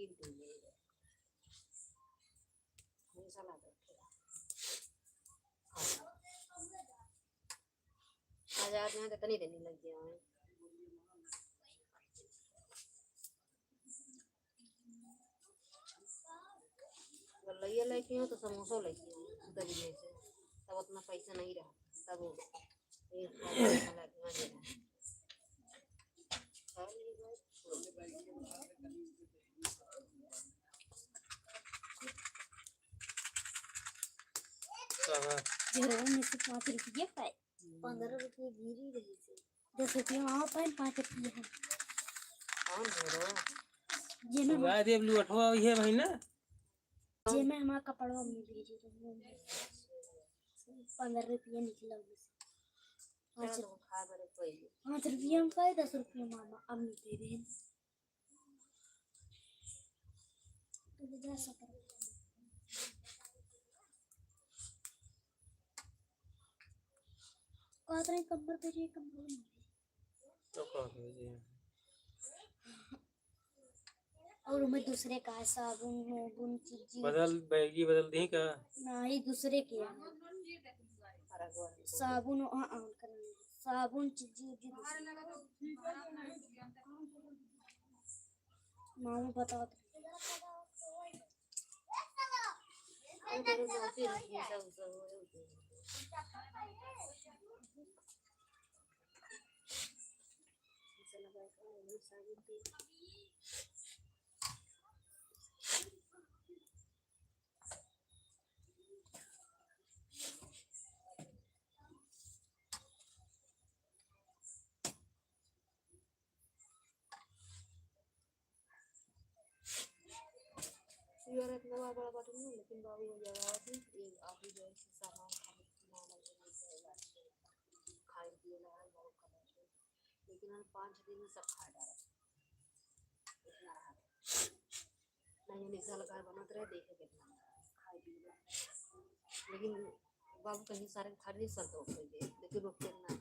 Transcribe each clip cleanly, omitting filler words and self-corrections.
तीन तीन हमेशा ला दो 1000 में तो नहीं देने लग गया है ये लेके हो तो समोसा लेके हो दलिए से तब उतना पैसा नहीं रहा तब वो एक में से 5 रुपये पाए 15 रुपये गिरी रही से 10 रुपये वहाँ पाए 5 रुपये है ये में गाय देव लुटवा ये भाई ना जे में हमारा कपड़ा में भेजे तो 15 रुपये निकला उससे 5 रुपये हम पाए 10 रुपये मामा अम्मी दे रहे हैं तो जा सकते कहते हैं कमर पे ये कमर में तो कह दीजिए और मैं दूसरे का साबुन होबुन चीज बदल बैगी बदल दी का नहीं दूसरे के साबुन साबुन चीज मामा बताओ यार इतना बड़ा बटन नहीं लेकिन बाबू हो जाएगा थी एक आधी जो सामान खाए पिए लगा बहुत खा लेकिन हम 5 दिन में सब खा डाला इतना नहीं निकल कर बनाते रहे देखे कितना खाए पिए लेकिन बाबू कहीं सारे खा नहीं सकते हो लेकिन रुकते ना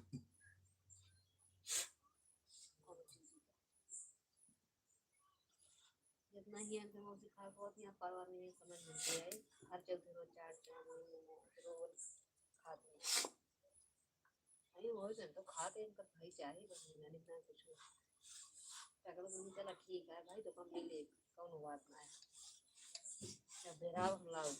जितना ही अंदर वो सिखाए बहुत ही परिवार में नहीं समझ मिलती है हर जगह रोज चाट रोज खाते हैं अरे वो जन तो खाते हैं इनका भाई चाहिए बस नहीं इतना कुछ टकल नहीं चला ठीक है भाई तो कम ले कौन बात ना है जब बेराव हम लाओ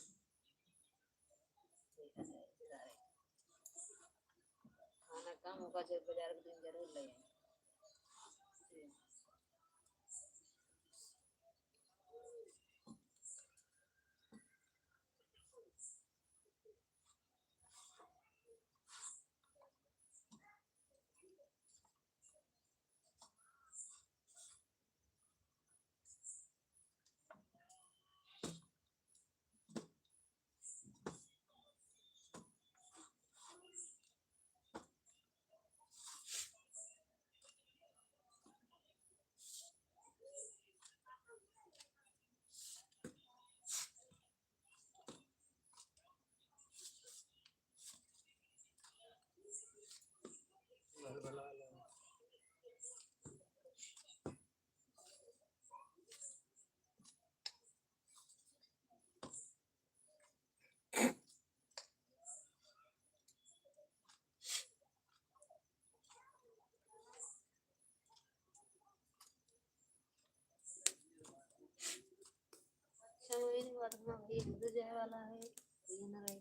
खाना कम होगा जब बाजार के दिन जरूर ले समझ नहीं बात में ये दूध जाए वाला है ये ना रहे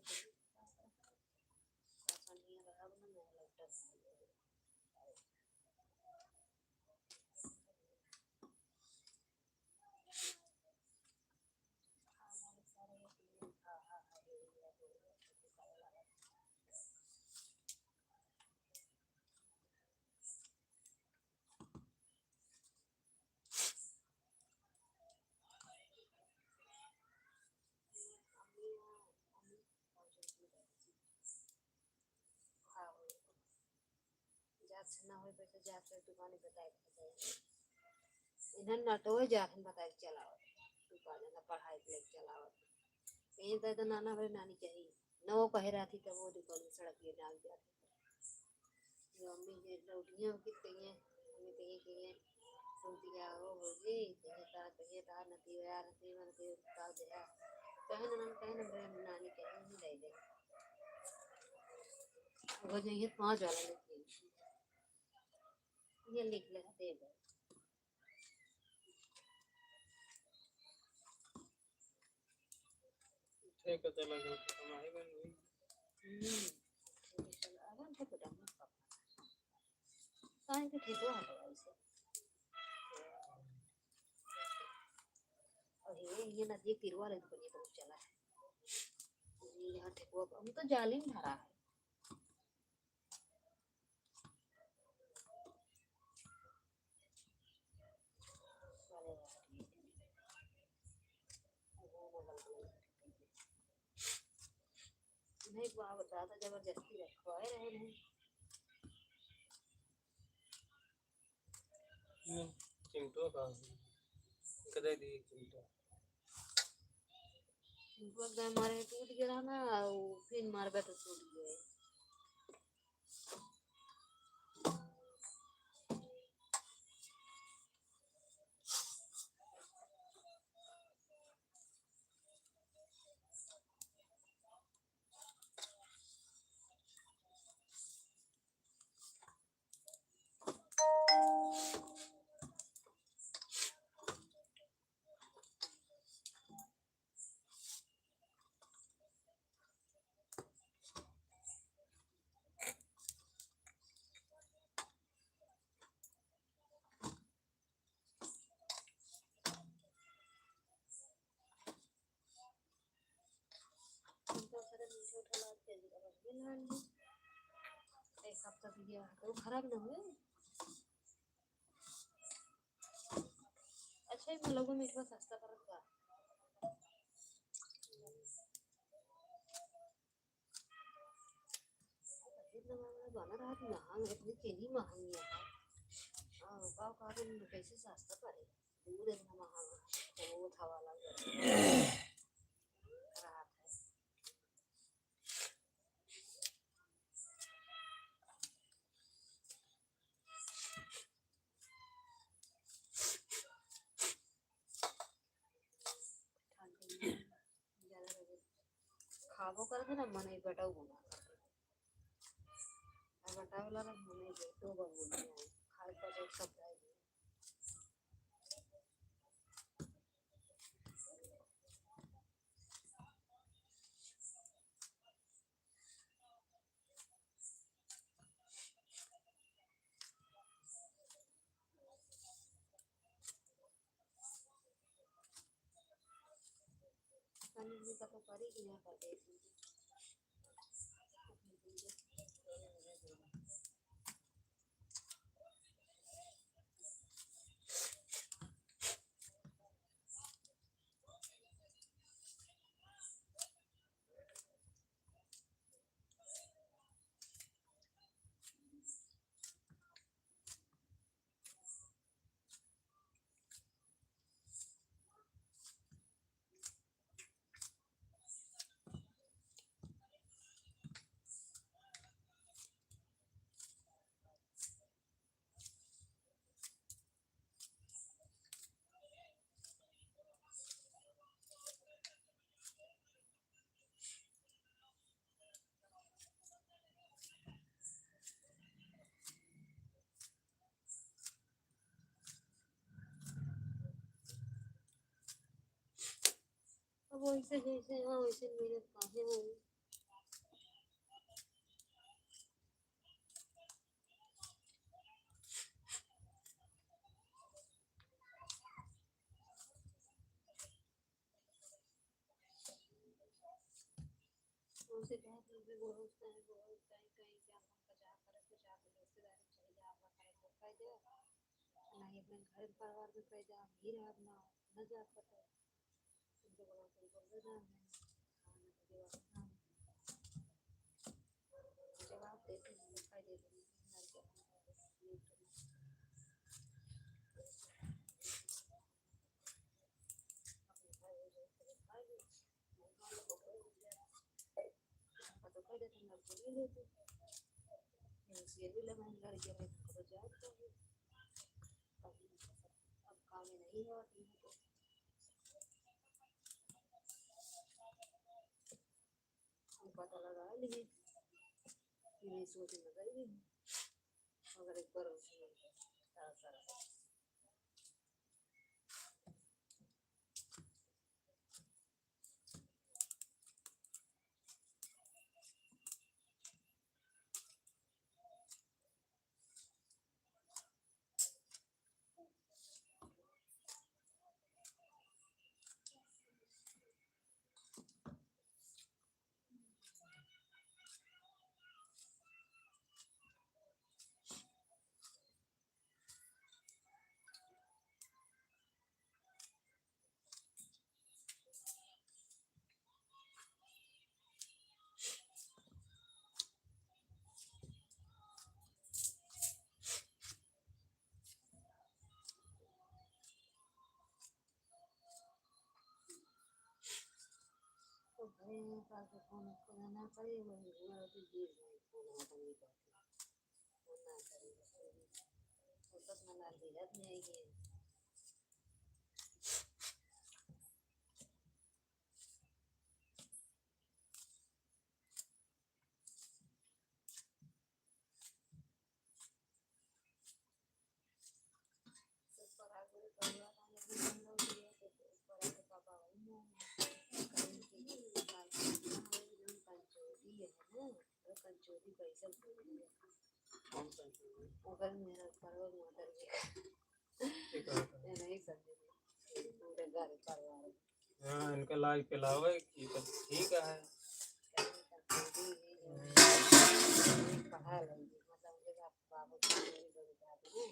नहीं रहा ना लगता ना हो पैसे जाके दुकान बताए इधर नटो जाके बताए चलाओ दुकान ना पढ़ाई के लिए चलाओ कहीं तो नाना भाई नानी चाहिए न वो कह रहा थी तब वो दुकान में सड़क ये डाल दिया जो अम्मी ये रोटियां कितनी हैं हमें कहीं कहीं सुनती क्या हो गई कहीं तार नती है दे कहन नानी के नहीं ले दे वो जो ये 5 वाला लिख ये लिख ले दे दे ठीक है चला जो हमारे बन गई अवन के पता नहीं काहे के ठीक हुआ है ऐसे और ये नदी तिरवा ले तो ये तो चला है ये यहाँ ठीक हुआ हम तो जाली में धरा है नहीं बाबा दादा जबरदस्ती रखवाए रहे नहीं चिंटू का कदे दी चिंटू इनको एकदम मारे टूट गया ना फिर मार बैठो टूट गए तो सारे मीठे उठा लाते हैं अब मिलान एक हफ्ता दिया तो खराब ना हुए अच्छा ही लोगों में इतना सस्ता परत का इतना महंगा बना रहा है महंगा इतनी चीनी महंगी है हाँ पाव का तो कैसे सस्ता पड़े दूर इतना महंगा तो वो था वाला राहत है खाबो करते ना मन ही बटाऊ बना बटाऊ वाला ना मन ही तो बाबू खाए पर एक सब जाए पानी का तो करी कि ना करते अब वैसे जैसे हाँ वैसे मेरे काहे हो उनसे कहा कि भी बहुत कहीं कहीं क्या हम बचा कर रिश्तेदारी चले जा अपना करे तो कह दे नहीं अपने घर परिवार में कह जा ही रहा अपना न जा पता उनके बड़ा कोई बोल देना है खाने के जवाब देते हैं दिखाई देते हैं तो कह देते हैं लड़के ले लेते ये भी लगा लड़के में तो जाता है अब काम नहीं है तो पता लगा लिए मेरी सोच में गई अगर एक बार उसमें सारा सारा तो भाई पास फोन करना पड़ेगा मेरा तो जी फोन होता नहीं करता फोन ना करेगा तो तक मना दिया नहीं है सब पर आगे करवा वाला भी बंद हो गया तो पर आगे पापा वही ना कहीं की कंचोरी है ना वो कंचोरी पैसा भूल गया कौन सा अगर मेरा परवल मदर गया ठीक है मैं नहीं समझी पूरे घर परिवार हाँ इनका लाज पिलाओ कि तो ठीक है पढ़ा लेंगे मतलब मुझे बाबू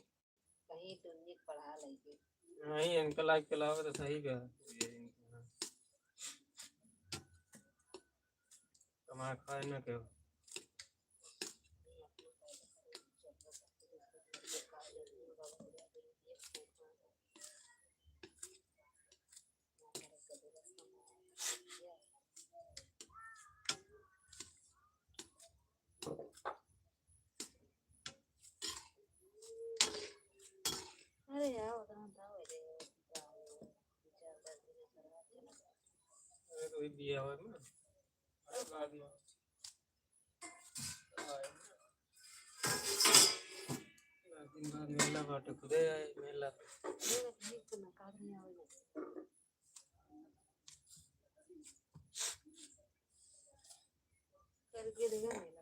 कहीं तो निक पढ़ा लेंगे नहीं इनका लाज पिलाओ तो सही का कमा खाए ना क्यों अरे यार उतना था वैसे विचार करके करवा चला अरे कोई दिया हुआ है ना अरे बाद में दिन बाद मेला बाटे खुदे आए मेला अरे ठीक तो ना काट नहीं आवे करके देगा मेला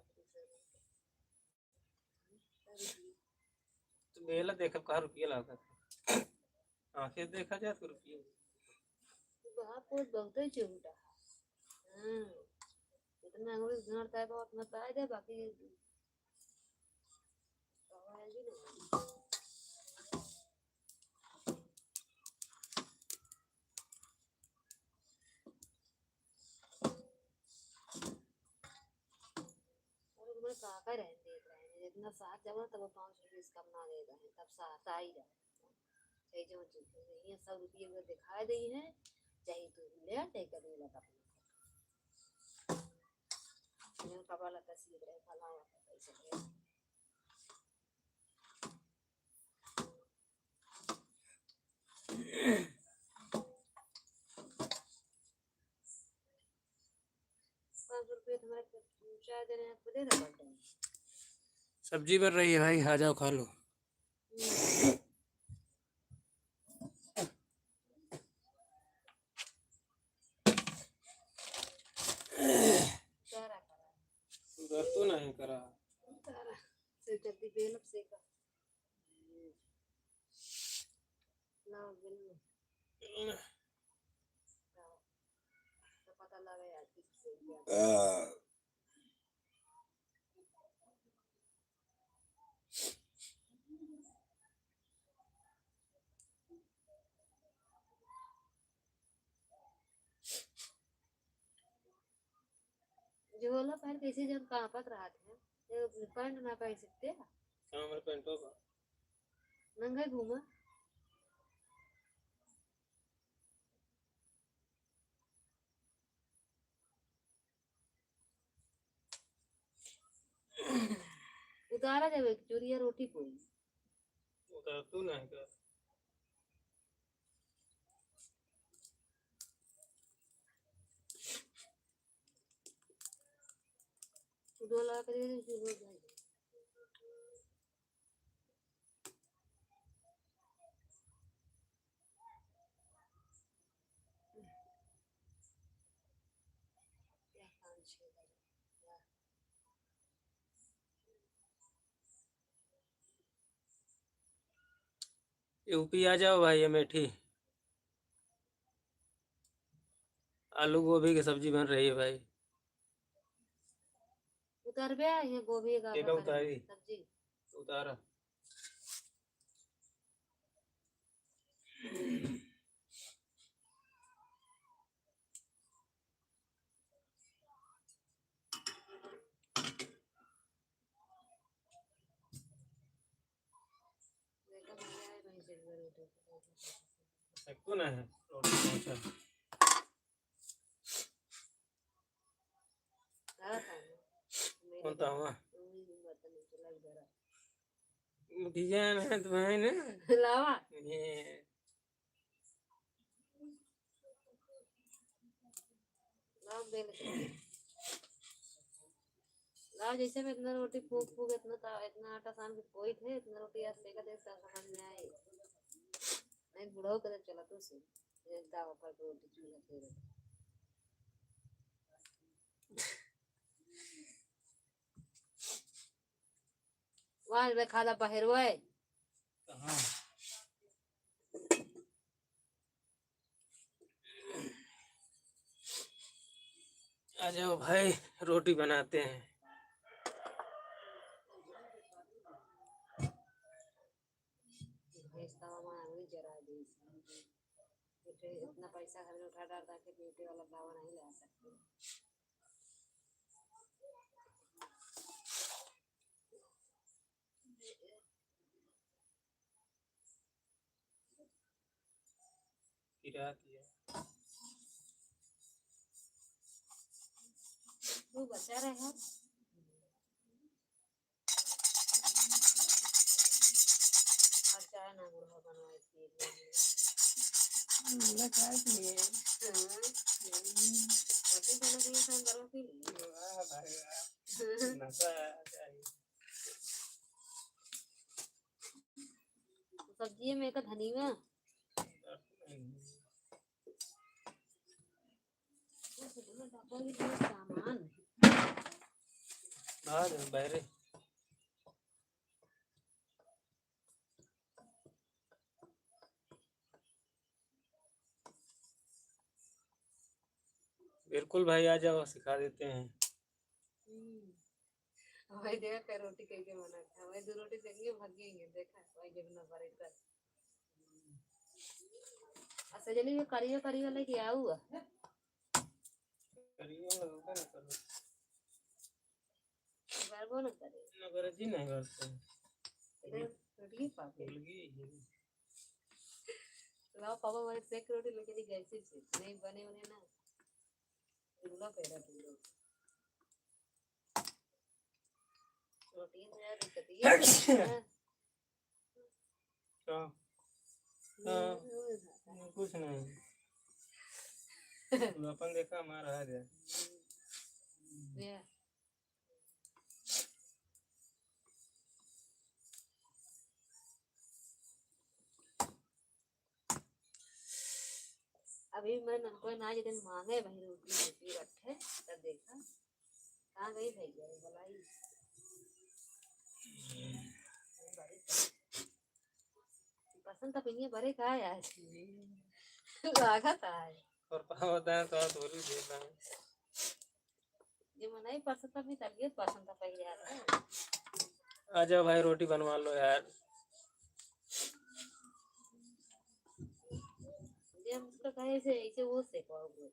तो मेला देखा कहाँ रुपया लगा आंखें देखा जाए तो रुपया बाप को बहुत ही चूटा इतना अंग्रेज झाड़ता है तो अपना ताय दे बाकी कवाएगी ना और तुम्हारे काका रहने देख रहे हैं जितना साथ जमा तब 5 रुपये कम ना दे रहे हैं तब साथ आ ही रहा है चाहे जो ये 100 रुपये अगर दिखा दी है चाहे तो ले चाहे कभी लगा अपना कपाला तस्वीर रहे फलावा पैसे ले ₹5 तुम्हारे चाय देने आपको दे दे बर्थडे सब्जी बन रही है भाई आ जाओ खा लो सारा करा उधर तो नहीं करा सारा से जल्दी बेल से का ना बिल तो पता लगा यार किससे क्या जो वाला पैर कैसे जब कहाँ पर रहा थे पैंट ना पहन सकते हमारे पेंटो का नंगा घूमा उतारा जब एक चूरिया रोटी पोई उधर तो नहीं कर दो लगा कर दे दे हो जाए या 5-6 या यूपी आ जाओ भाई अमेठी। आलू गोभी की सब्जी बन रही है भाई। उतार बे ये गोभी का केका उतारी सब्जी उतारा। देखा भैया है वहीं से रोटी सकून है रोटी पहुंचा। था मेरे कौन था हुआ बर्तन में चला इधर डिजाइन है तुम्हें ना लावा ये लाओ बेल लाओ जैसे मैं इतना रोटी फूक फूक इतना आटा सान के कोई थे इतना रोटी आज लेकर देख समझ में आए नहीं बुढ़ाओ कदर चला तो से दावा पर रोटी चूल्हा तेरे वहाँ में खादा बाहर हुआ है कहाँ आ जाओ भाई रोटी बनाते हैं। भैंस तवा में आंगली जरा दी इतना पैसा घर में उठा डालता कि ब्यूटी वाला दावा नहीं ला सकते गिरा दिया तू बचा रहे हो और चाय ना बुढ़ा बनवाई थी लगा दिए कभी खाना के इंसान दरवा पी ली वाह भाई वाह नशा चाहिए। सब्जी में का धनी में सामान बाहर बहरे बिल्कुल भाई आ जाओ सिखा देते हैं। भाई देखा कर रोटी कैसे बनाता है भाई दो रोटी देंगे भागेंगे देखा भाई जब ना भरे कर अच्छा जल्दी करियो करियो लेके आऊँ करिए ना करो बार ना करे नगर जी नहीं करते रोटी पापे भूल गई लाओ पापा वाले सेक रोटी लेके दी गैस से नहीं बने उन्हें ना चूल्हा पे रख दो रोटी में यार दिक्कत है कुछ नहीं अपन देखा हमारा आ गया अभी मैं कोई ना जितने मांगे भाई रोटी रोटी रखे तब देखा कहाँ गई भैया बुलाई पसंद तो पिनिए बड़े का यार लागत है और होता है तो थोड़ी देना है जो मैं नहीं पसंद तो अपनी तबीयत पसंद था पहले यार आ जाओ भाई रोटी बनवा लो यार। ये उसका कहे से ऐसे वो से पाओगे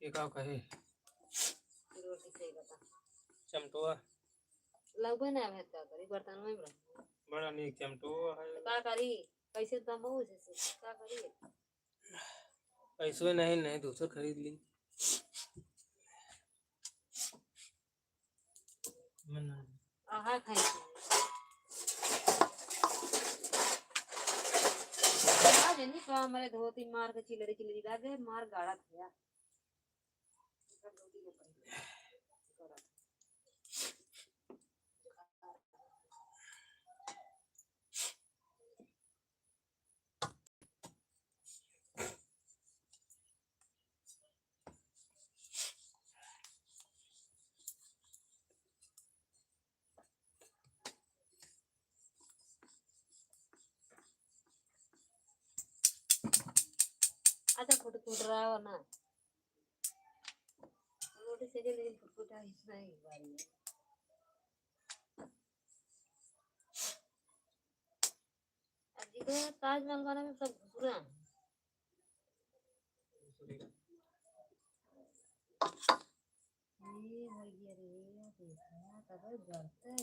ये का कहे रोटी से बता चमटुआ लगभग ना है क्या करी बर्तन में रख बड़ा नहीं चमटुआ है क्या करी कैसे दम हो से क्या करी ऐसे नहीं नहीं दूसरा खरीद ली आहा खाई आज नहीं तो हमारे धोती मार के चिलरी लागे मार गाड़ा था आता फुटफुट रहा ना रोटी से लेकिन फुटफुटा इतना ही बारी है। अजी को ताजमहल वाला में सब घुसरा ये भैया रे देखा कबर गलता है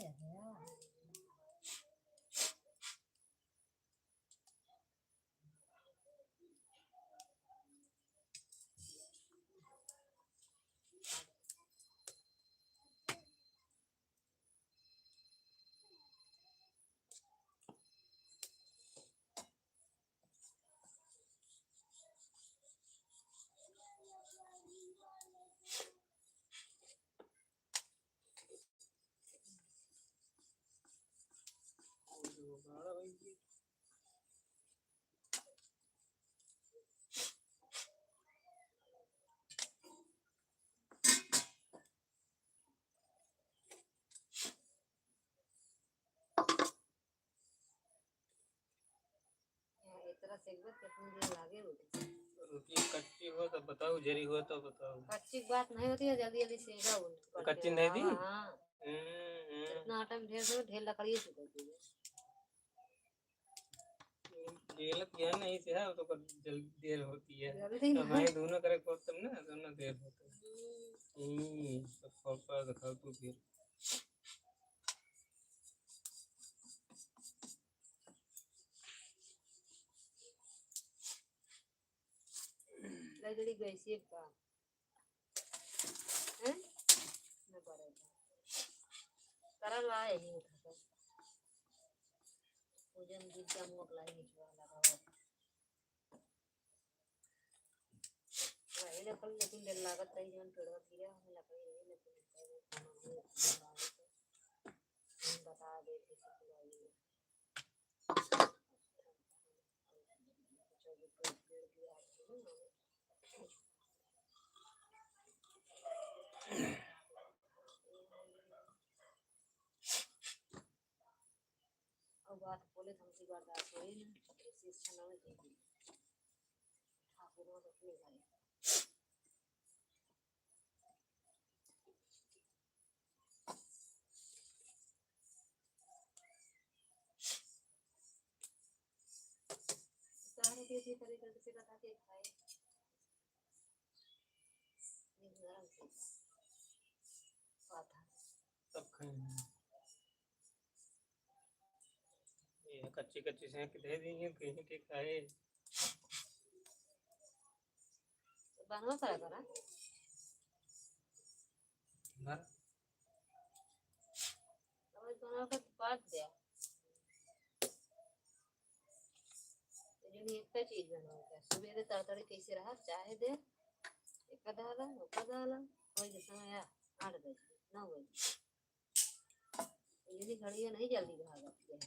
यार इतना सेकबत कितनी देर लागे रोटी रोटी कच्ची हो तो बताओ, जरी हो तो बताओ। कच्ची बात नहीं होती है, जल्दी जल्दी सेका कच्ची नहीं दी? हाँ इतना आटा में ढेर से ढेर लकड़ी सुखती है गलत किया नहीं से है तो जल्दी देर होती है। जल्दी तो नहीं मैं दोनों करे को तब ना दोनों देर होता है। सब पापा दिखाओ तू फिर लकड़ी गैसी का हैं न पड़ेगा करा लाए ही उठा पूजन विद्या मोक लाई निचवा लगा वही लकड़ी लेकिन डर लागत रही जन पेड़वा गिरा हमें लकड़ी नहीं लेकिन बता दे किसी को आई अब बात बोले तो हमसे बर्दाश्त हुई ना इसी क्षण में दे दी ठाकुर को अपने घरे सारे कैसे तरीके से बता के खाए ये गरम से पाता सब खाएंगे। ये कच्ची कच्ची सेंक दे देंगे कहीं के खाए बनवा करा करा ना समझ बनवा कर बात दिया लेकिन एक चीज बनवा के सुबह तड़तड़ी कैसे रहा चाहे दे एक डाला वही समय 8 बजे 9 बजे यदि घड़ी नहीं जल्दी भागती है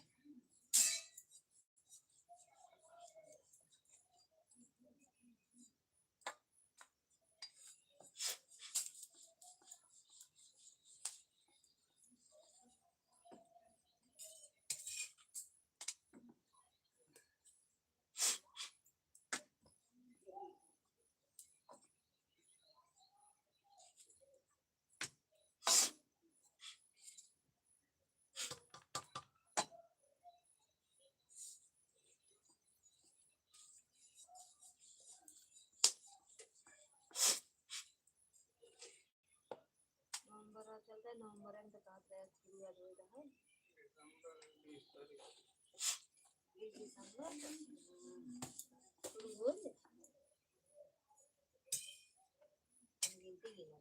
नवंबर चलता है नवंबर में तो कहा था शुरू हो रहा है दिसंबर शुरू हो गया गिनती की ना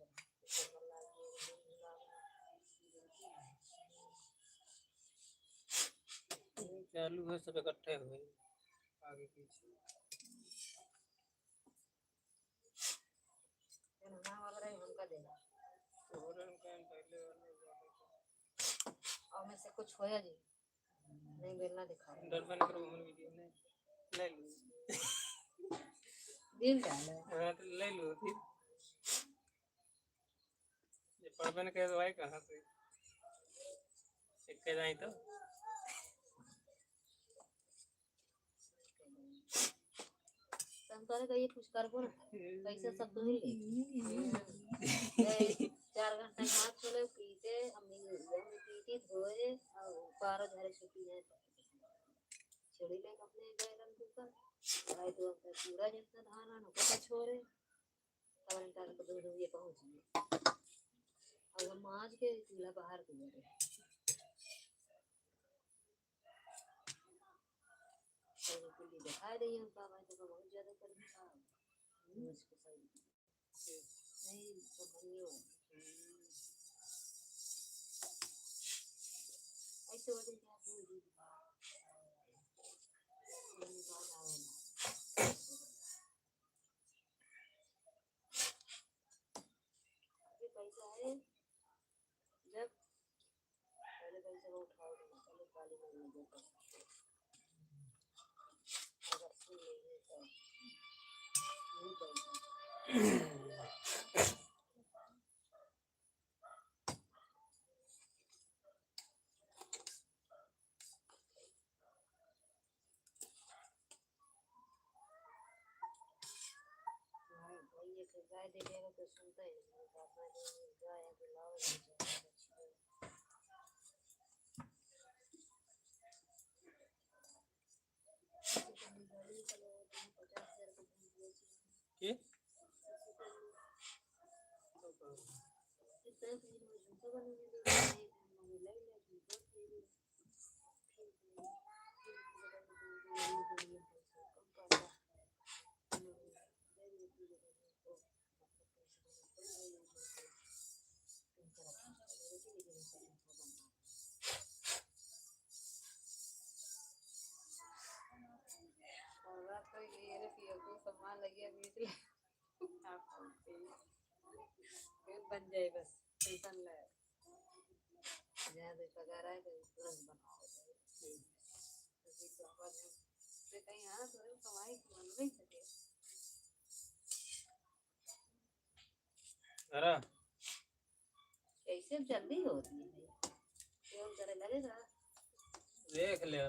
चालू है सब इकट्ठे हुए आगे पीछे वाला हमका देना तो हो रहा है पहले वाले और में से कुछ होया जी नहीं बेलना दिखा डर बन करो मन वीडियो ने ले लो दिन डाले हाँ तो ले लो फिर ये पढ़बन के दवाई कहाँ से एक के जाई तो संतरे का ये कुछ करबो ना कैसे सब तो हिल गई 4 घंटा हाथ चले पीते अम्मी पीती धोए और 12 झारे छुट्टी है छोड़ी ले अपने गए रन कुकर आई तो अपना पूरा जितना धान आना को छोड़े तब इंटर को दूर ये पहुंच गए और माज के चूल्हा बाहर को गए तो कुली दिखा रही है उनका भाई तो बहुत ज्यादा कर दिया मुझको सही नहीं तो बनियो ऐसे वजह क्या दूर पैसा है जब पहले पैसे को उठाओ पहले काली में लगे अगर सुन नहीं तो नहीं पैसा गाय देखेगा तो सुनता ही नहीं अपना जो गाय है तो लाओ के तो ये रे पियो को सामान लगे बेच ले फिर बन जाए बस टेंशन ले जहाँ से पगार आए तो तुरंत बनाओ तो प्रॉपर से कहीं हाँ तो कमाई बन नहीं सके अरे कैसे जल्दी होती है क्यों करे लगेगा देख ले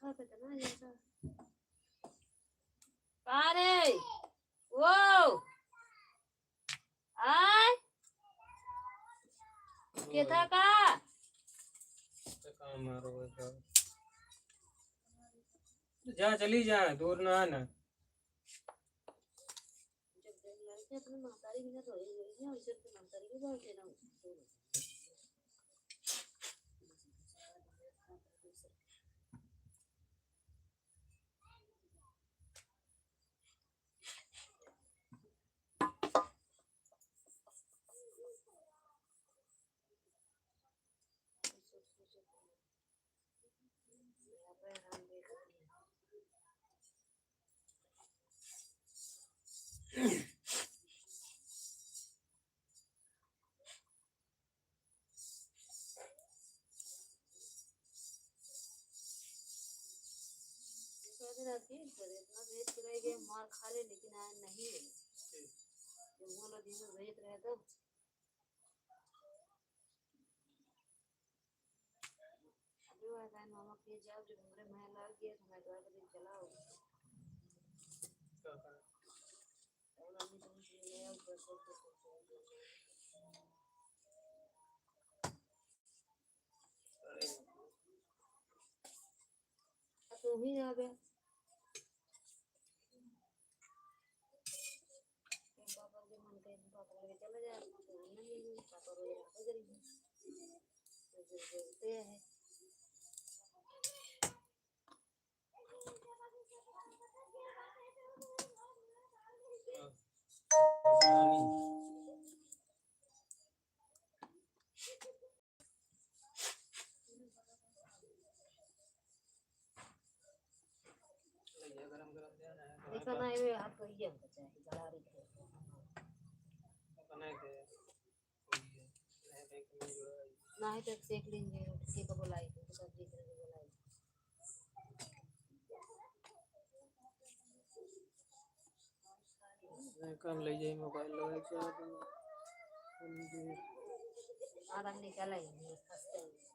हाँ कितना जैसा पारे वो आय के था का काम मारो तो जा चली जा दूर ना आना जब लड़के अपने मातारी बिना तो ही गई है उसे तो मातारी के बाहर देना इतना भेज के रह गए मार खा ले लेकिन आया नहीं जब वो लोग दिन में भेज रहे तो अभी वो है मामा के जाओ जब हमारे मैं लग गया तो मैं द्वार का दिन चलाओ और मम्मी तुम ले आओ बस तो ही आ गया पापा के मन के पापा लेके चला जाए तो नहीं पापा रोज रात करेंगे तो फिर बोलते हैं गरम गरम देना है देखा ना ये हाथ को ये हमको चाहिए गला रही है बनाए थे नहीं देख में जुड़ा है। ना है तो सेक लेंगे किसी को बुलाई तो सब्जी के लिए बुलाई मैं काम ले जाए मोबाइल लगा के आराम निकाला ही नहीं फंसते हैं